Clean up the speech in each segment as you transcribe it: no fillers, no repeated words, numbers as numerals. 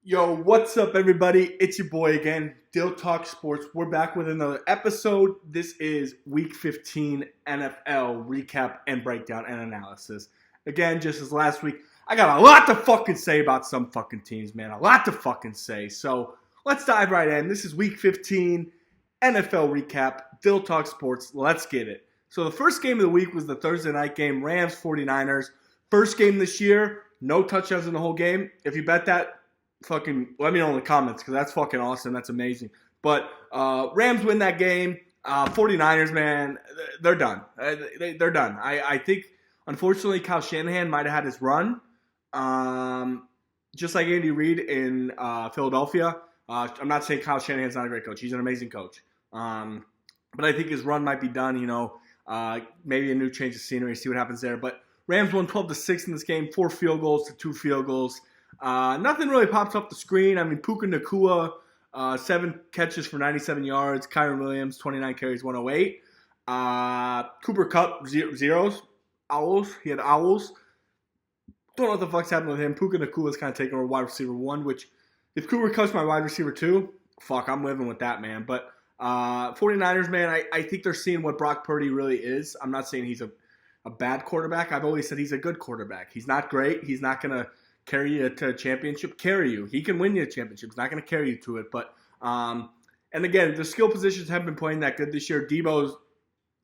Yo, what's up, everybody? It's your boy again, Dyl Talks Sports. We're back with another episode. This is Week 15 NFL recap and breakdown and analysis. Again, just as last week, I got a lot to fucking say about some fucking teams, man. A lot to fucking say. So let's dive right in. This is Week 15 NFL recap, Dyl Talks Sports. Let's get it. So the first game of the week was the Thursday night game, Rams 49ers. First game this year, no touchdowns in the whole game. If you bet that, fucking let me know in the comments because that's fucking awesome. That's amazing. But Rams win that game. 49ers, man, they're done. They're done. I think, unfortunately, Kyle Shanahan might have had his run. Just like Andy Reid in Philadelphia. I'm not saying Kyle Shanahan's not a great coach. He's an amazing coach. But I think his run might be done, maybe a new change of scenery, see what happens there. But Rams won 12-6 in this game, 4 field goals to 2 field goals. Nothing really pops off the screen. I mean, Puka Nacua, 7 catches for 97 yards. Kyron Williams, 29 carries, 108. Cooper Kupp, zeros. Owls. He had owls. Don't know what the fuck's happening with him. Puka Nacua is kind of taking over wide receiver 1, which if Cooper Kupp's my wide receiver 2, fuck, I'm living with that, man. But 49ers, man, I think they're seeing what Brock Purdy really is. I'm not saying he's a bad quarterback. I've always said he's a good quarterback. He's not great. He's not going to carry you to a championship, carry you. He can win you a championship. He's not going to carry you to it. But, and again, the skill positions haven't been playing that good this year. Debo's,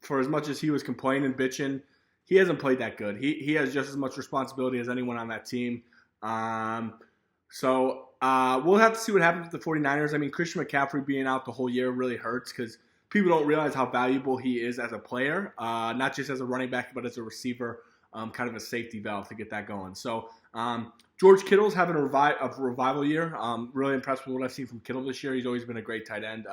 for as much as he was complaining, bitching, he hasn't played that good. He has just as much responsibility as anyone on that team. So we'll have to see what happens with the 49ers. I mean, Christian McCaffrey being out the whole year really hurts because people don't realize how valuable he is as a player, not just as a running back, but as a receiver, kind of a safety valve to get that going. So George Kittle's having a revival year. Really impressed with what I've seen from Kittle this year. He's always been a great tight end.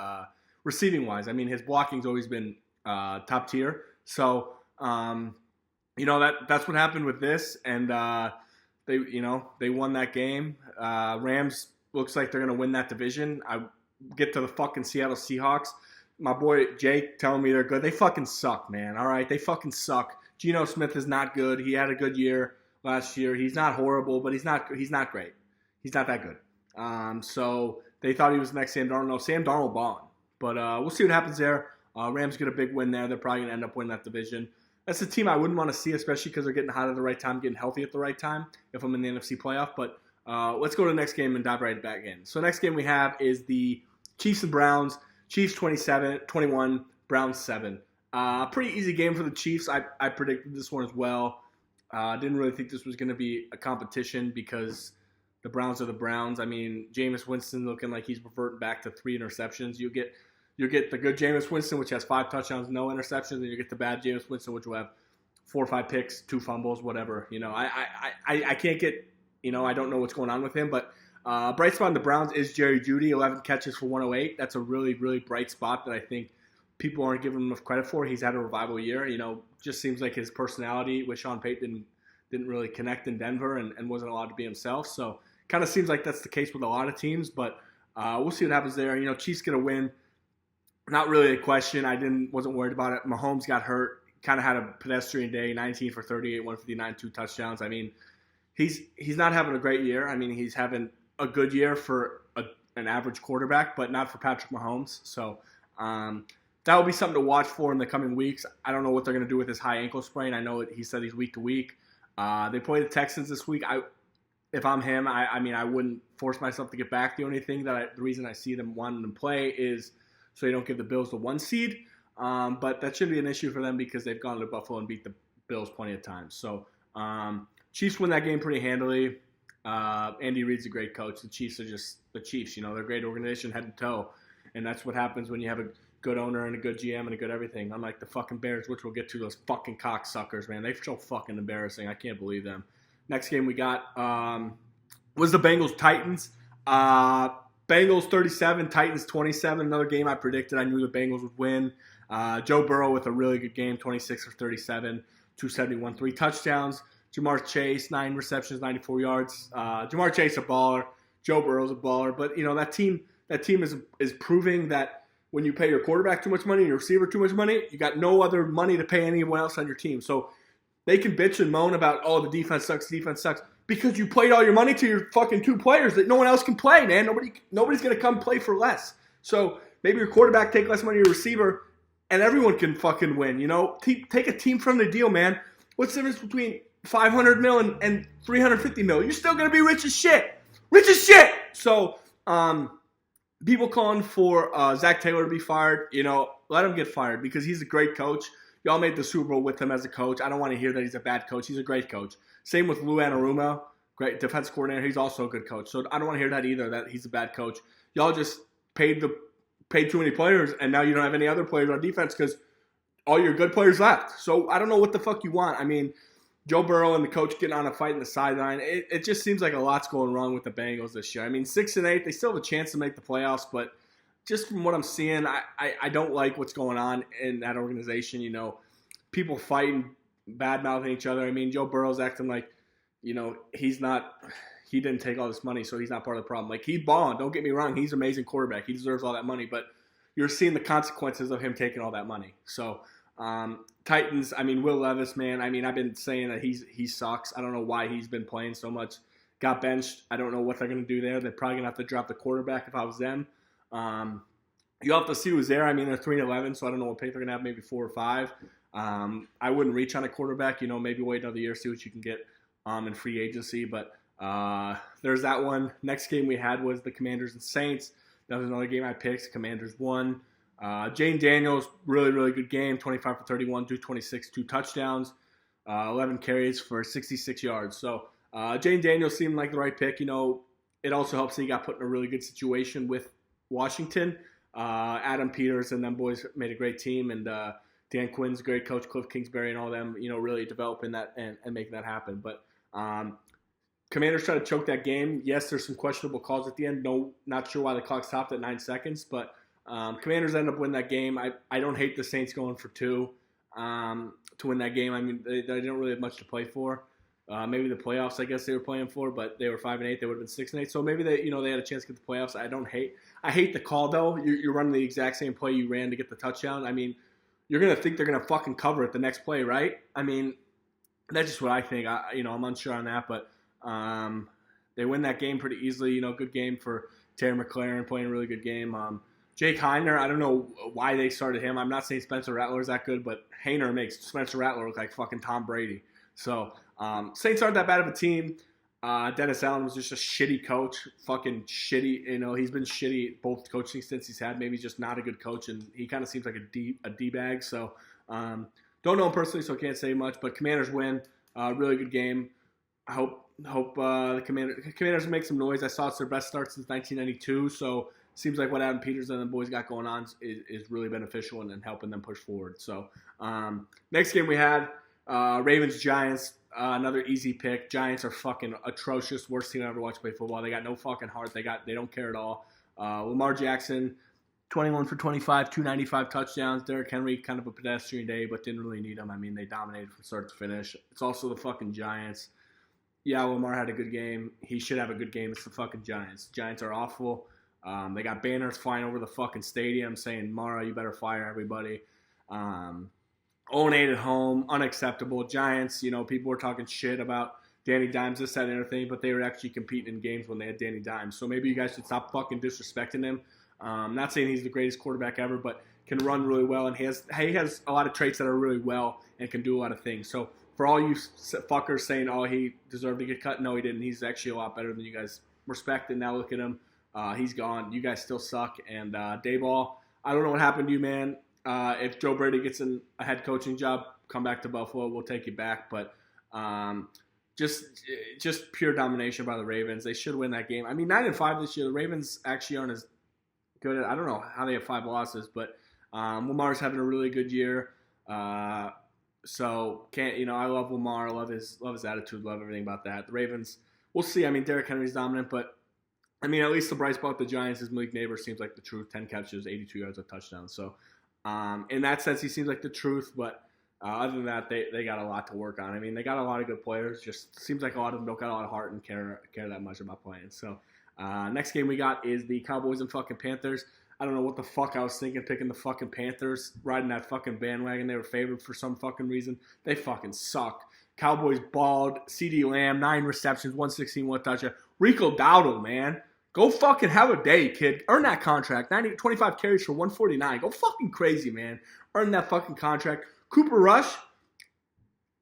Receiving-wise, I mean, his blocking's always been top tier. So, that's what happened with this. And they won that game. Rams looks like they're going to win that division. I get to the fucking Seattle Seahawks. My boy Jake telling me they're good. They fucking suck, man. All right, they fucking suck. Geno Smith is not good. He had a good year last year. He's not horrible, but he's not great. He's not that good. So they thought he was the next Sam Darnold. No, Sam Darnold balling. But we'll see what happens there. Rams get a big win there. They're probably going to end up winning that division. That's a team I wouldn't want to see, especially because they're getting hot at the right time, getting healthy at the right time if I'm in the NFC playoff. But let's go to the next game and dive right back in. So next game we have is the Chiefs and Browns. Chiefs 21, Browns 7. Pretty easy game for the Chiefs. I predicted this one as well. Didn't really think this was going to be a competition because the Browns are the Browns. I mean, Jameis Winston looking like he's reverting back to 3 interceptions. You get the good Jameis Winston, which has 5 touchdowns, no interceptions, and you get the bad Jameis Winston, which will have 4 or 5 picks, 2 fumbles, whatever. I can't get, I don't know what's going on with him, but bright spot in the Browns is Jerry Jeudy, 11 catches for 108. That's a really, really bright spot that I think people aren't giving him enough credit for. He's had a revival year. Just seems like his personality with Sean Payton didn't really connect in Denver and wasn't allowed to be himself. So kind of seems like that's the case with a lot of teams, but we'll see what happens there. Chiefs going to win. Not really a question. Wasn't worried about it. Mahomes got hurt. Kind of had a pedestrian day, 19 for 38, 159, 2 touchdowns. I mean, he's not having a great year. I mean, he's having a good year for an average quarterback, but not for Patrick Mahomes. So that will be something to watch for in the coming weeks. I don't know what they're going to do with his high ankle sprain. I know he said he's week to week. They play the Texans this week. If I'm him, I wouldn't force myself to get back. The only thing the reason I see them wanting to play is so they don't give the Bills the 1 seed. But that shouldn't be an issue for them because they've gone to Buffalo and beat the Bills plenty of times. So Chiefs win that game pretty handily. Andy Reid's a great coach. The Chiefs are just the Chiefs. They're a great organization head to toe. And that's what happens when you have a good owner and a good GM and a good everything. Unlike the fucking Bears, which we'll get to, those fucking cocksuckers, man. They're so fucking embarrassing. I can't believe them. Next game we got was the Bengals-Titans. Bengals 37, Titans 27. Another game I predicted. I knew the Bengals would win. Joe Burrow with a really good game, 26 for 37, 271, 3 touchdowns. Jamar Chase, 9 receptions, 94 yards. Jamar Chase a baller. Joe Burrow's a baller. But that team is proving that when you pay your quarterback too much money and your receiver too much money, you got no other money to pay anyone else on your team. So they can bitch and moan about, the defense sucks. because you played all your money to your fucking 2 players that no one else can play, man. Nobody's going to come play for less. So maybe your quarterback take less money, your receiver, and everyone can fucking win. Take a team-friendly deal, man. What's the difference between $500 million and $350 million? You're still going to be rich as shit. Rich as shit! So, people calling for Zach Taylor to be fired, let him get fired because he's a great coach. Y'all made the Super Bowl with him as a coach. I don't want to hear that he's a bad coach. He's a great coach. Same with Lou Anarumo, great defense coordinator. He's also a good coach. So I don't want to hear that either, that he's a bad coach. Y'all just paid too many players, and now you don't have any other players on defense because all your good players left. So I don't know what the fuck you want. I mean, Joe Burrow and the coach getting on a fight in the sideline. It just seems like a lot's going wrong with the Bengals this year. I mean, 6-8, they still have a chance to make the playoffs, but just from what I'm seeing, I don't like what's going on in that organization. People fighting, bad-mouthing each other. I mean, Joe Burrow's acting like, he didn't take all this money, so he's not part of the problem. Like, he's balling. Don't get me wrong. He's an amazing quarterback. He deserves all that money, but you're seeing the consequences of him taking all that money. So, Titans, I mean, Will Levis, man, I mean, I've been saying that he sucks. I don't know why he's been playing so much. Got benched. I don't know what they're going to do there. They're probably going to have to drop the quarterback if I was them. You'll have to see who's there. I mean, they're 3-11, so I don't know what pick they're going to have, maybe 4 or 5. I wouldn't reach on a quarterback. Maybe wait another year, see what you can get in free agency. But there's that one. Next game we had was the Commanders and Saints. That was another game I picked. Commanders won. Jane Daniels, really, really good game. 25 for 31, 226, 2 touchdowns, 11 carries for 66 yards. So Jane Daniels seemed like the right pick. It also helps that he got put in a really good situation with Washington. Adam Peters and them boys made a great team, and Dan Quinn's a great coach, Cliff Kingsbury and all them, really developing that and making that happen. But Commanders tried to choke that game. Yes, there's some questionable calls at the end. No, not sure why the clock stopped at 9 seconds, but Commanders ended up winning that game. I don't hate the Saints going for 2 to win that game. I mean, they don't really have much to play for. Maybe the playoffs, I guess they were playing for, but they were 5-8. They would have been 6-8. So maybe they had a chance to get the playoffs. I hate the call though. You're running the exact same play you ran to get the touchdown. I mean, you're gonna think they're gonna fucking cover it the next play, right? I mean, that's just what I think. I'm unsure on that, but they win that game pretty easily. Good game for Terry McLaurin, playing a really good game. Jake Heiner, I don't know why they started him. I'm not saying Spencer Rattler is that good, but Heiner makes Spencer Rattler look like fucking Tom Brady. So Saints aren't that bad of a team. Dennis Allen was just a shitty coach, fucking shitty. He's been shitty both coaching stints he's had. Maybe just not a good coach, and he kind of seems like a D-bag. So don't know him personally, so can't say much. But Commanders win. Really good game. I hope the Commanders make some noise. I saw it's their best start since 1992, so seems like what Adam Peters and the boys got going on is really beneficial and helping them push forward. So next game we had Ravens-Giants, another easy pick. Giants are fucking atrocious. Worst team I ever watched play football. They got no fucking heart. They don't care at all. Lamar Jackson, 21 for 25, 295 touchdowns. Derrick Henry, kind of a pedestrian day, but didn't really need him. I mean, they dominated from start to finish. It's also the fucking Giants. Yeah, Lamar had a good game. He should have a good game. It's the fucking Giants. Giants are awful. They got banners flying over the fucking stadium saying, Mara, you better fire everybody. 0-8 at home, unacceptable. Giants, people were talking shit about Danny Dimes, this, that, and everything, but they were actually competing in games when they had Danny Dimes. So maybe you guys should stop fucking disrespecting him. Not saying he's the greatest quarterback ever, but can run really well, and he has a lot of traits that are really well and can do a lot of things. So for all you fuckers saying, oh, he deserved to get cut, no, he didn't. He's actually a lot better than you guys respect, and now look at him. He's gone. You guys still suck. And Dayball, I don't know what happened to you, man. If Joe Brady gets a head coaching job, come back to Buffalo. We'll take you back. But just pure domination by the Ravens. They should win that game. I mean, 9-5 this year. The Ravens actually aren't as good. I don't know how they have 5 losses, but Lamar's having a really good year. So I love Lamar. I love his attitude. Love everything about that. The Ravens, we'll see. I mean, Derrick Henry's dominant, but I mean, at least the bright spot, the Giants, is Malik Neighbors seems like the truth. 10 catches, 82 yards, a touchdown. So in that sense, he seems like the truth. But other than that, they got a lot to work on. I mean, they got a lot of good players. Just seems like a lot of them don't got a lot of heart and care that much about playing. So next game we got is the Cowboys and fucking Panthers. I don't know what the fuck I was thinking picking the fucking Panthers, riding that fucking bandwagon. They were favored for some fucking reason. They fucking suck. Cowboys balled. CD Lamb, 9 receptions, 116, 1 touchdown. Rico Dowdle, man. Go fucking have a day, kid. Earn that contract. 25 carries for 149. Go fucking crazy, man. Earn that fucking contract. Cooper Rush,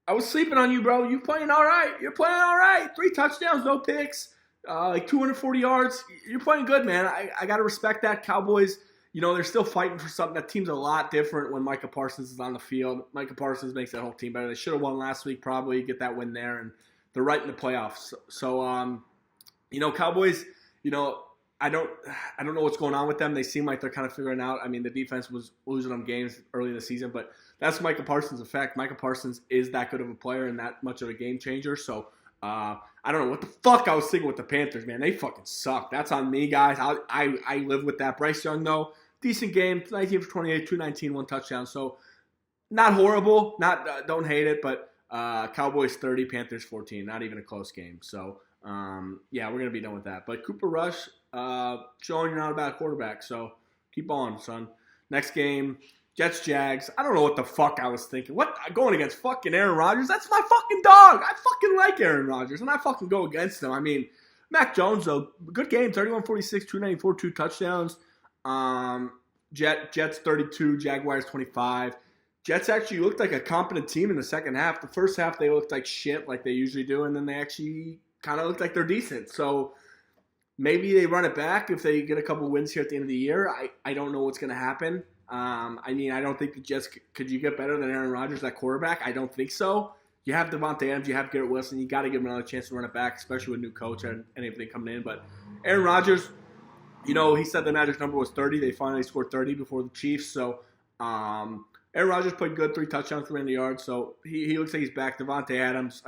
I was sleeping on you, bro. You playing all right. You're playing all right. 3 touchdowns, no picks, like 240 yards. You're playing good, man. I got to respect that. Cowboys, they're still fighting for something. That team's a lot different when Micah Parsons is on the field. Micah Parsons makes that whole team better. They should have won last week probably, get that win there, and they're right in the playoffs. So Cowboys, I don't know what's going on with them. They seem like they're kind of figuring out. I mean, the defense was losing them games early in the season, but that's Micah Parsons' effect. Micah Parsons is that good of a player and that much of a game changer. So I don't know what the fuck I was thinking with the Panthers, man. They fucking suck. That's on me, guys. I live with that. Bryce Young, though, decent game, 19 for 28, 219, 1 touchdown. So not horrible. Don't hate it, but Cowboys 30, Panthers 14. Not even a close game. So we're gonna be done with that. But Cooper Rush, showing you're not a bad quarterback. So keep on, son. Next game, Jets Jags. I don't know what the fuck I was thinking. What, going against fucking Aaron Rodgers? That's my fucking dog. I fucking like Aaron Rodgers, and I fucking go against him. I mean, Mac Jones, though, good game, 31-46, 294, 2 touchdowns. Jets 32, Jaguars 25. Jets actually looked like a competent team in the second half. The first half, they looked like shit, like they usually do, and then they actually kind of looked like they're decent. So maybe they run it back if they get a couple wins here at the end of the year. I don't know what's going to happen. I don't think the Jets could you get better than Aaron Rodgers at quarterback? I don't think so. You have Devontae Adams, you have Garrett Wilson. You got to give him another chance to run it back, especially with a new coach and anything coming in. But Aaron Rodgers, he said the magic number was 30. They finally scored 30 before the Chiefs. So Aaron Rodgers played good, 3 touchdowns, 300 yards. So he looks like he's back. Devontae Adams,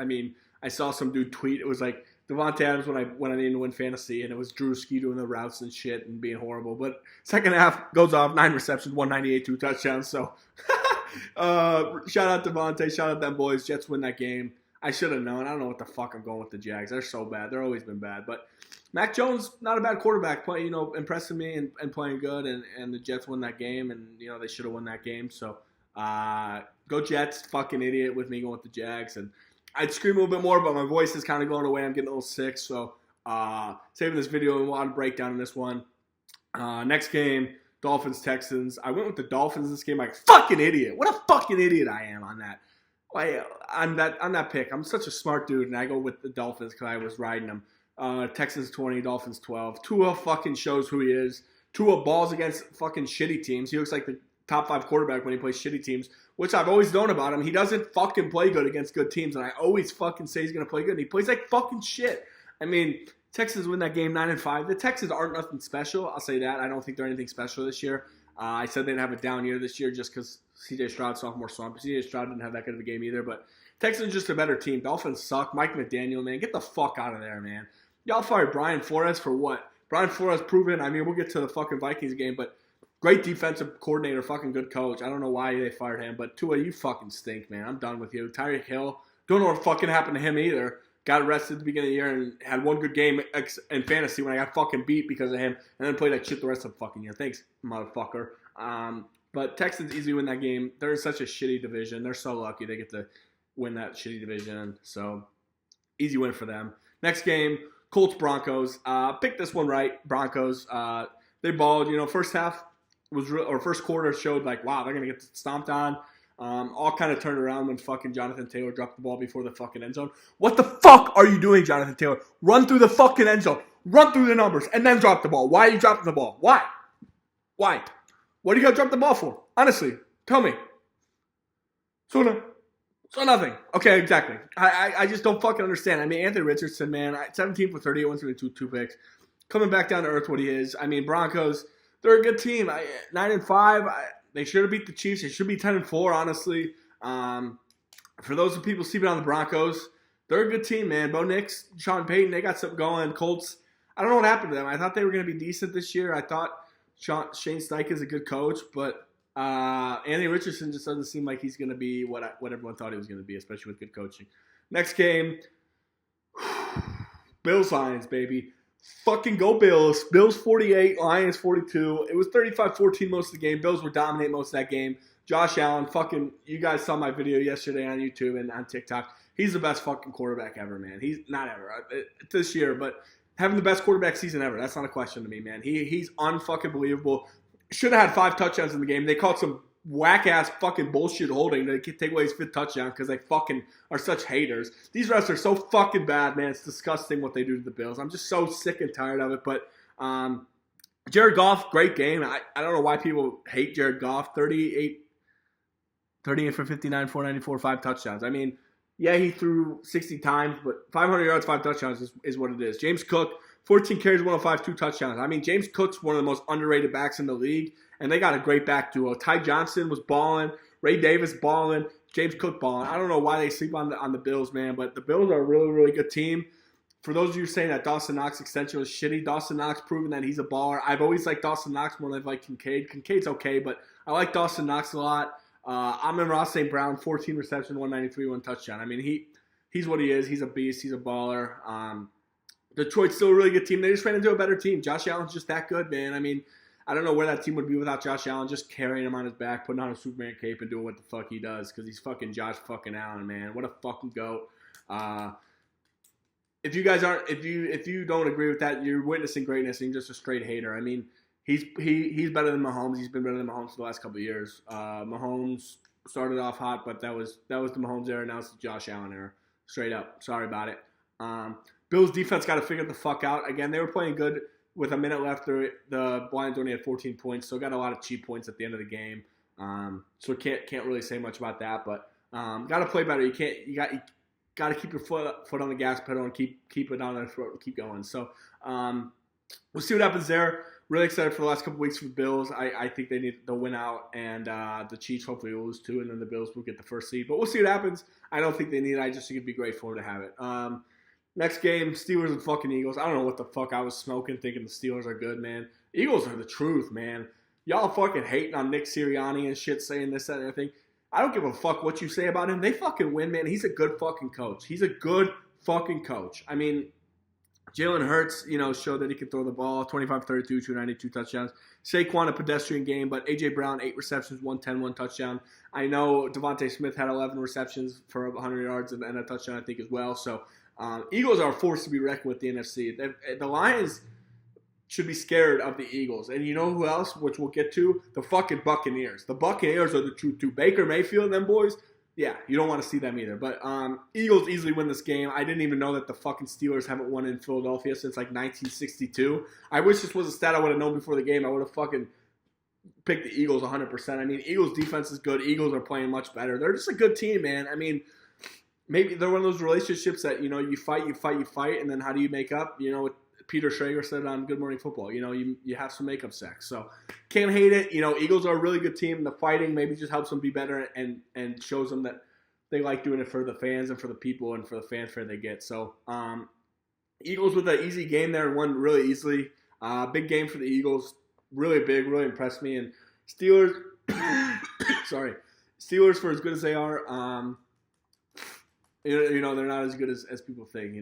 I saw some dude tweet. It was like Devontae Adams when I didn't win fantasy, and it was Drewski doing the routes and shit and being horrible. But second half goes off, 9 receptions, 198, 2 touchdowns. So shout out Devontae, shout out them boys. Jets win that game. I should have known. I don't know what the fuck I'm going with the Jags. They're so bad. They've always been bad. But Mac Jones, not a bad quarterback, impressing me and playing good. And the Jets win that game, and they should have won that game. So go Jets. Fucking idiot with me going with the Jags. And I'd scream a little bit more, but my voice is kind of going away. I'm getting a little sick, so saving this video and a lot of breakdown in this one. Next game, Dolphins-Texans. I went with the Dolphins in this game like fucking idiot. What a fucking idiot I am on that. On that pick. I'm such a smart dude, and I go with the Dolphins because I was riding them. Texans 20, Dolphins 12. Tua fucking shows who he is. Tua balls against fucking shitty teams. He looks like the top 5 quarterback when he plays shitty teams, which I've always known about him. He doesn't fucking play good against good teams, and I always fucking say he's going to play good, and he plays like fucking shit. Texans win that game 9-5. The Texans aren't nothing special, I'll say that. I don't think they're anything special this year. I said they'd have a down year this year just because C.J. Stroud, sophomore slump. C.J. Stroud didn't have that good of a game either, but Texans just a better team. Dolphins suck. Mike McDaniel, man, get the fuck out of there, man. Y'all fired Brian Flores for what? Brian Flores proven, we'll get to the fucking Vikings game, but great defensive coordinator, fucking good coach. I don't know why they fired him, but Tua, you fucking stink, man. I'm done with you. Tyreek Hill, don't know what fucking happened to him either. Got arrested at the beginning of the year and had one good game in fantasy when I got fucking beat because of him, and then played like shit the rest of the fucking year. Thanks, motherfucker. But Texans easily win that game. They're in such a shitty division. They're so lucky they get to win that shitty division. So easy win for them. Next game, Colts-Broncos. Picked this one right. Broncos. They balled. First half first quarter showed like, wow, they're gonna get stomped on. All kind of turned around when fucking Jonathan Taylor dropped the ball before the fucking end zone. What the fuck are you doing, Jonathan Taylor? Run through the fucking end zone. Run through the numbers and then drop the ball. Why are you dropping the ball? Why? What do you got to drop the ball for? Honestly, tell me. So nothing. Okay, exactly. I just don't fucking understand. Anthony Richardson, man, 17 for 38, 132 picks. Coming back down to earth what he is. Broncos, they're a good team. 9-5. They should have beat the Chiefs. They should be 10-4, honestly. For those of people sleeping on the Broncos, they're a good team, man. Bo Nix, Sean Payton, they got something going. Colts, I don't know what happened to them. I thought they were going to be decent this year. I thought Shane Steichen is a good coach, but Anthony Richardson just doesn't seem like he's going to be what everyone thought he was going to be, especially with good coaching. Next game, Bills-Lions, baby. Fucking go Bills. Bills 48, Lions 42. It was 35-14 most of the game. Bills were dominating most of that game. Josh Allen, fucking, you guys saw my video yesterday on YouTube and on TikTok. he's the best fucking quarterback ever, man. He's not ever this year, but having the best quarterback season ever. That's not a question to me, man. He's unfucking believable. Should have had 5 touchdowns in the game. They called some whack-ass fucking bullshit holding to take away his 5th touchdown because they fucking are such haters. These refs are so fucking bad, man. It's disgusting what they do to the Bills. I'm just so sick and tired of it. But Jared Goff, great game. I don't know why people hate Jared Goff. 38 for 59, 494, 5 touchdowns. I mean, yeah, he threw 60 times, but 500 yards, 5 touchdowns is what it is. James Cook, 14 carries, 105, 2 touchdowns. I mean, James Cook's one of the most underrated backs in the league, and they got a great back duo. Ty Johnson was balling, Ray Davis balling, James Cook balling. I don't know why they sleep on the Bills, man, but the Bills are a really, really good team. For those of you saying that Dawson Knox extension was shitty, Dawson Knox proving that he's a baller. I've always liked Dawson Knox more than I've liked Kincaid. Kincaid's okay, but I like Dawson Knox a lot. Amon-Ra St. Brown, 14 receptions, 193, 1 touchdown. I mean, he's what he is. He's a beast. He's a baller. Detroit's still a really good team. They just ran into a better team. Josh Allen's just that good, man. I mean, I don't know where that team would be without Josh Allen just carrying him on his back, putting on a Superman cape and doing what the fuck he does because he's fucking Josh fucking Allen, man. What a fucking goat. If you guys aren't, if you don't agree with that, you're witnessing greatness and you're just a straight hater. I mean, he's better than Mahomes. He's been better than Mahomes for the last couple of years. Mahomes started off hot, but that was the Mahomes era. Now it's the Josh Allen era. Straight up. Sorry about it. Bills defense got to figure the fuck out. Again, they were playing good with a minute left. The Lions only had 14 points, so got a lot of cheap points at the end of the game. So can't really say much about that, but got to play better. You got to keep your foot on the gas pedal and keep it on their throat and keep going. So we'll see what happens there. Really excited for the last couple weeks for the Bills. I think they'll win out, and the Chiefs hopefully will lose too, and then the Bills will get the first seed. But we'll see what happens. I don't think they need it. I just think it'd be great for them to have it. Next game, Steelers and fucking Eagles. I don't know what the fuck I was smoking thinking the Steelers are good, man. Eagles are the truth, man. Y'all fucking hating on Nick Sirianni and shit, saying this, that, and everything. I don't give a fuck what you say about him. They fucking win, man. He's a good fucking coach. He's a good fucking coach. I mean, Jalen Hurts, showed that he can throw the ball. 25-32, 292 touchdowns. Saquon, a pedestrian game, but A.J. Brown, 8 receptions, 110, 1 touchdown. I know Devontae Smith had 11 receptions for 100 yards and a touchdown, I think, as well. So, Eagles are a force to be reckoned with the NFC. The Lions should be scared of the Eagles. And you know who else, which we'll get to? The fucking Buccaneers. The Buccaneers are the truth, too. Baker Mayfield and them boys, yeah, you don't want to see them either. But Eagles easily win this game. I didn't even know that the fucking Steelers haven't won in Philadelphia since, 1962. I wish this was a stat I would have known before the game. I would have fucking picked the Eagles 100%. I mean, Eagles' defense is good. Eagles are playing much better. They're just a good team, man. I mean, maybe they're one of those relationships that, you fight, and then how do you make up? What Peter Schrager said on Good Morning Football, you have some makeup sex. So can't hate it. Eagles are a really good team. The fighting maybe just helps them be better and shows them that they like doing it for the fans and for the people and for the fanfare they get. So Eagles with an easy game there and won really easily. Big game for the Eagles. Really big, really impressed me. And Steelers, Steelers for as good as they are, they're not as good as people think. They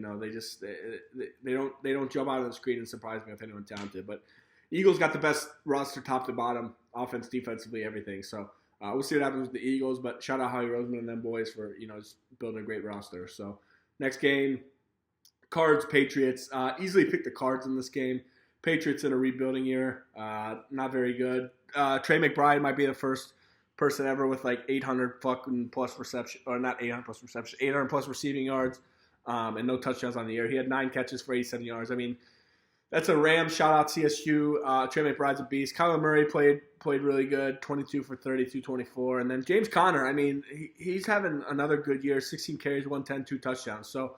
don't jump out of the screen and surprise me with anyone talented. But Eagles got the best roster top to bottom, offense, defensively, everything. So we'll see what happens with the Eagles. But shout out Howie Roseman and them boys for just building a great roster. So next game, Cards, Patriots. Easily picked the Cards in this game. Patriots in a rebuilding year, not very good. Trey McBride might be the first person ever with 800 fucking plus reception, or not 800 plus reception, 800 plus receiving yards, and no touchdowns on the year. He had 9 catches for 87 yards. I mean, that's a Rams. Shout out CSU. Trey McBride's a beast. Kyler Murray played really good, 22 for 30, 224. And then James Conner, I mean, he's having another good year, 16 carries, 110, 2 touchdowns. So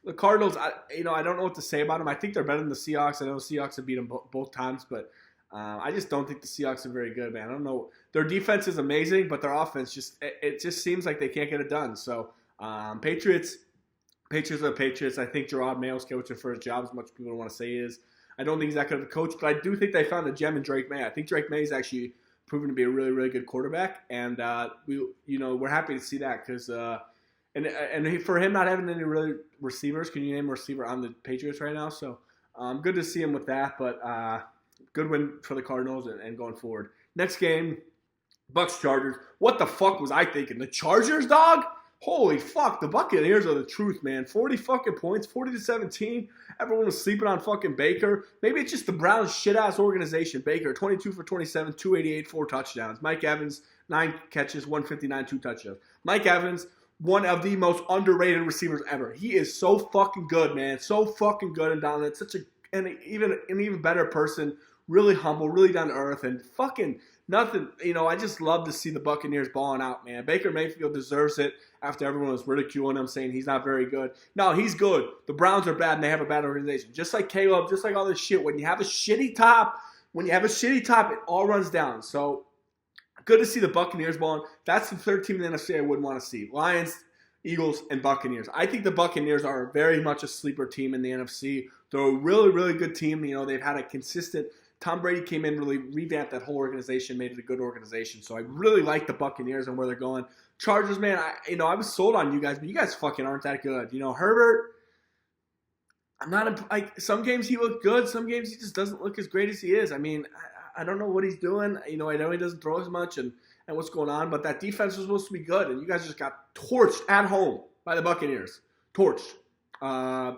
the Cardinals, I don't know what to say about them. I think they're better than the Seahawks. I know the Seahawks have beat them both times, but I just don't think the Seahawks are very good, man. I don't know. Their defense is amazing, but their offense it just seems like they can't get it done. So Patriots are Patriots. I think Gerard Mayo's coaching for his job as much as people want to say he is. I don't think he's that good of a coach, but I do think they found a gem in Drake May. I think Drake May is actually proven to be a really, really good quarterback, and we're happy to see that because and for him not having any really receivers, can you name a receiver on the Patriots right now? So good to see him with that, but good win for the Cardinals and going forward. Next game, Bucs Chargers. What the fuck was I thinking? The Chargers, dog? Holy fuck, the Buccaneers are the truth, man. 40 fucking points, 40-17. Everyone was sleeping on fucking Baker. Maybe it's just the Browns' shit-ass organization. Baker, 22 for 27, 288, 4 touchdowns. Mike Evans, 9 catches, 159, 2 touchdowns. Mike Evans, one of the most underrated receivers ever. He is so fucking good, man. So fucking good and dominant. Such an even better person. Really humble, really down to earth, and fucking nothing. I just love to see the Buccaneers balling out, man. Baker Mayfield deserves it after everyone was ridiculing him, saying he's not very good. No, he's good. The Browns are bad, and they have a bad organization. Just like Caleb, just like all this shit. When you have a shitty top, it all runs down. So good to see the Buccaneers balling. That's the third team in the NFC I wouldn't want to see. Lions, Eagles, and Buccaneers. I think the Buccaneers are very much a sleeper team in the NFC. They're a really, really good team. They've had a consistent – Tom Brady came in, really revamped that whole organization, made it a good organization. So I really like the Buccaneers and where they're going. Chargers, man, I was sold on you guys, but you guys fucking aren't that good. Herbert, I'm not some games he looked good, some games he just doesn't look as great as he is. I don't know what he's doing. I know he doesn't throw as much and what's going on, but that defense was supposed to be good, and you guys just got torched at home by the Buccaneers. Torched. I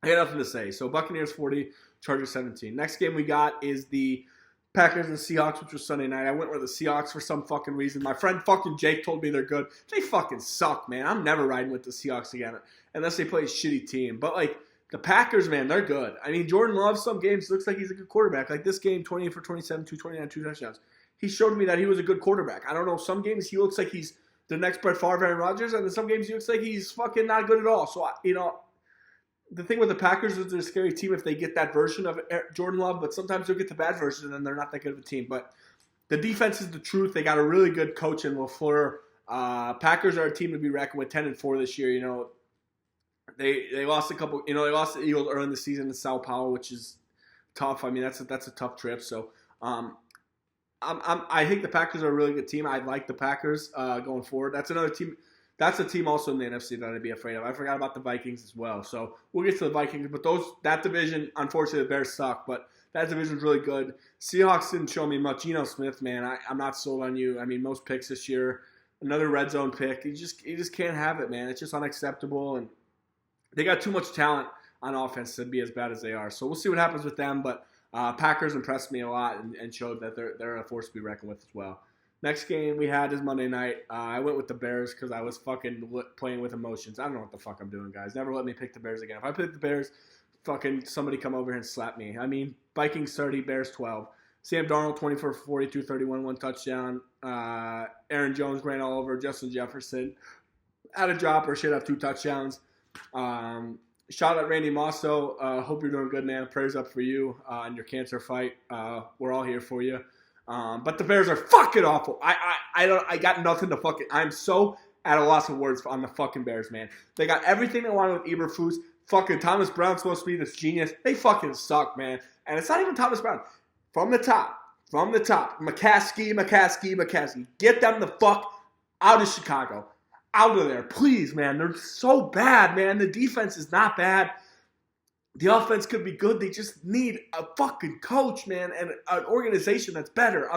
got nothing to say. So Buccaneers 40, Chargers 17. Next game we got is the Packers and Seahawks, which was Sunday night. I went with the Seahawks for some fucking reason. My friend fucking Jake told me they're good. They fucking suck, man. I'm never riding with the Seahawks again unless they play a shitty team. But, the Packers, man, they're good. Jordan Love, some games, looks like he's a good quarterback. Like this game, 28 for 27, 229, 2 touchdowns. He showed me that he was a good quarterback. I don't know. Some games he looks like he's the next Brett Favre, Aaron Rodgers, and in some games he looks like he's fucking not good at all. So, the thing with the Packers is they're a scary team if they get that version of Jordan Love, but sometimes they'll get the bad version and then they're not that good of a team. But the defense is the truth. They got a really good coach in LaFleur. Packers are a team to be reckoned with, 10-4 this year. They lost a couple. They lost the Eagles early in the season in Sao Paulo, which is tough. That's a tough trip. So I think the Packers are a really good team. I like the Packers going forward. That's another team. That's a team also in the NFC that I'd be afraid of. I forgot about the Vikings as well. So we'll get to the Vikings. But that division, unfortunately, the Bears suck. But that division's really good. Seahawks didn't show me much. Geno Smith, man, I'm not sold on you. Most picks this year. Another red zone pick. You just can't have it, man. It's just unacceptable. And they got too much talent on offense to be as bad as they are. So we'll see what happens with them. But Packers impressed me a lot and showed that they're a force to be reckoned with as well. Next game we had is Monday night. I went with the Bears because I was fucking playing with emotions. I don't know what the fuck I'm doing, guys. Never let me pick the Bears again. If I pick the Bears, fucking somebody come over here and slap me. Vikings 30, Bears 12. Sam Darnold 24 for 42, 31, 1 touchdown. Aaron Jones ran all over Justin Jefferson. Had a drop or should have 2 touchdowns. Shout out Randy Mosso. Hope you're doing good, man. Prayers up for you in your cancer fight. We're all here for you. But the Bears are fucking awful. I got nothing to fucking. I'm so at a loss of words on the fucking Bears, man. They got everything they wanted with Eberflus. Fucking Thomas Brown's supposed to be this genius. They fucking suck, man. And it's not even Thomas Brown. From the top. McCaskey. Get them the fuck out of Chicago. Out of there. Please, man. They're so bad, man. The defense is not bad. The offense could be good. They just need a fucking coach, man, and an organization that's better.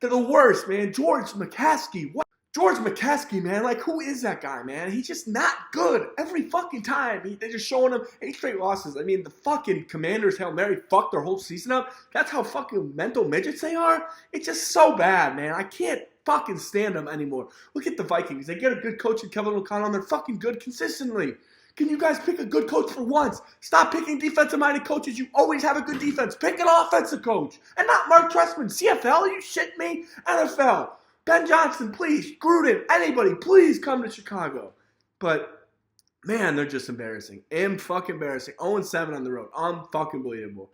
They're the worst, man. George McCaskey. What? George McCaskey, man. Who is that guy, man? He's just not good every fucking time. They're just showing him 8 straight losses. The fucking Commanders, Hail Mary, fucked their whole season up. That's how fucking mental midgets they are. It's just so bad, man. I can't fucking stand them anymore. Look at the Vikings. They get a good coach in Kevin O'Connell, and they're fucking good consistently. Can you guys pick a good coach for once? Stop picking defensive-minded coaches. You always have a good defense. Pick an offensive coach. And not Mark Trestman. CFL? Are you shitting me? NFL. Ben Johnson, please. Gruden. Anybody, please come to Chicago. But, man, they're just embarrassing. Fucking embarrassing. 0-7 on the road. Unfucking believable.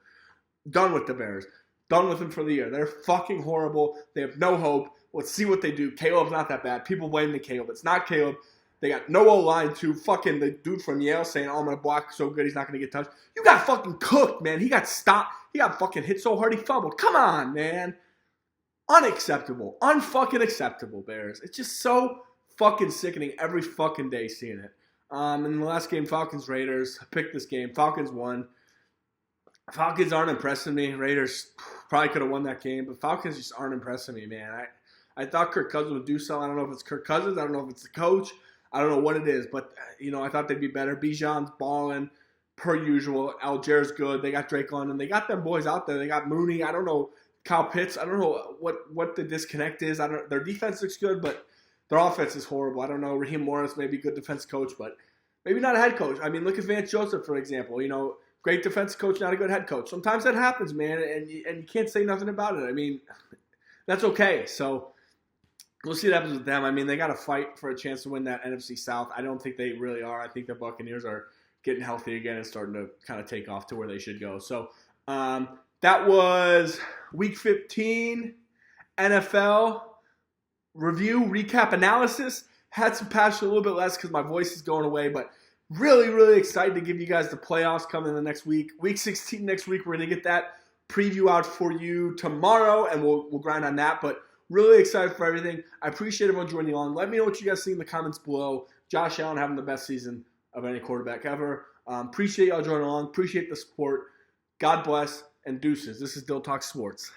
Done with the Bears. Done with them for the year. They're fucking horrible. They have no hope. Let's see what they do. Caleb's not that bad. People blame the Caleb. It's not Caleb. They got no O-line too. Fucking the dude from Yale saying, I'm going to block so good he's not going to get touched. You got fucking cooked, man. He got stopped. He got fucking hit so hard he fumbled. Come on, man. Unacceptable. Unfucking acceptable, Bears. It's just so fucking sickening every fucking day seeing it. In the last game, Falcons-Raiders. I picked this game. Falcons won. Falcons aren't impressing me. Raiders probably could have won that game, but Falcons just aren't impressing me, man. I thought Kirk Cousins would do something. I don't know if it's Kirk Cousins. I don't know if it's the coach. I don't know what it is, but, I thought they'd be better. Bijan's balling per usual. Algier's good. They got Drake London. They got them boys out there. They got Mooney. I don't know. Kyle Pitts. I don't know what the disconnect is. Their defense looks good, but their offense is horrible. I don't know. Raheem Morris may be a good defense coach, but maybe not a head coach. I mean, look at Vance Joseph, for example. Great defense coach, not a good head coach. Sometimes that happens, man, and you can't say nothing about it. I mean, that's okay. So we'll see what happens with them. I mean, they got to fight for a chance to win that NFC South. I don't think they really are. I think the Buccaneers are getting healthy again and starting to kind of take off to where they should go. So that was Week 15 NFL review, recap, analysis. Had some passion a little bit less because my voice is going away, but really, really excited to give you guys the playoffs coming in the next week. Week 16 next week, we're going to get that preview out for you tomorrow, and we'll grind on that. But really excited for everything. I appreciate everyone joining on. Let me know what you guys think in the comments below. Josh Allen having the best season of any quarterback ever. Appreciate y'all joining along. Appreciate the support. God bless, and deuces. This is Dyl Talks Sports.